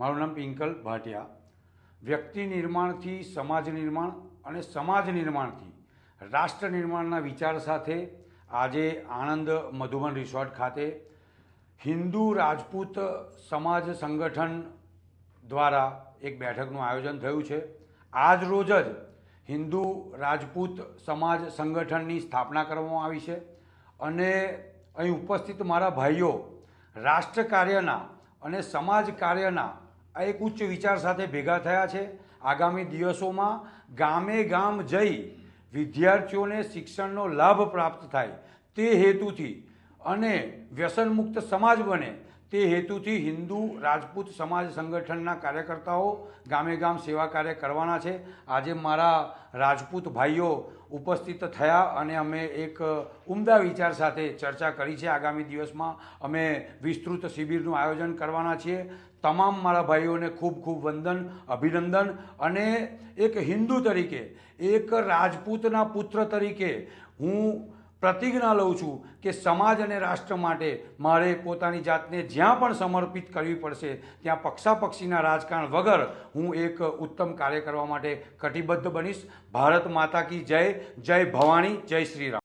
મારું નામ પિંકલ ભાટિયા। વ્યક્તિ નિર્માણથી સમાજ નિર્માણ અને સમાજ નિર્માણથી રાષ્ટ્ર નિર્માણના વિચાર સાથે આજે આણંદ મધુબન રિસોર્ટ ખાતે હિન્દુ રાજપૂત સમાજ સંગઠન દ્વારા એક બેઠકનું આયોજન થયું છે। આજ રોજ જ હિન્દુ રાજપૂત સમાજ સંગઠનની સ્થાપના કરવામાં આવી છે અને અહીં ઉપસ્થિત મારા ભાઈઓ રાષ્ટ્ર કાર્યના અને સમાજ કાર્યના આ એક ઉચ્ચ વિચાર સાથે ભેગા થયા છે। આગામી દિવસોમાં ગામે ગામ જઈ વિદ્યાર્થીઓને શિક્ષણનો લાભ પ્રાપ્ત થાય તે હેતુથી અને વ્યસનમુક્ત સમાજ બને તે હેતુથી હિન્દુ રાજપૂત સમાજ સંગઠનના કાર્યકર્તાઓ ગામે ગામ સેવા કાર્ય કરવાના છે। આજે મારા રાજપૂત ભાઈઓ ઉપસ્થિત થયા અને અમે એક ઉમદા વિચાર સાથે ચર્ચા કરી છે। આગામી દિવસમાં અમે વિસ્તૃત શિબિરનું આયોજન કરવાના છીએ। તમામ મારા ભાઈઓને ખૂબ ખૂબ વંદન, અભિનંદન અને એક હિન્દુ તરીકે, એક રાજપૂતના પુત્ર તરીકે હું પ્રતિજ્ઞા લઉં છું કે સમાજ અને રાષ્ટ્ર માટે મારે પોતાની જાતને જ્યાં પણ સમર્પિત કરવી પડશે ત્યાં પક્ષાપક્ષીના રાજકારણ વગર હું એક ઉત્તમ કાર્ય કરવા માટે કટિબદ્ધ બનીશ। ભારત માતા કી જય, જય ભવાની, જય શ્રી રામ।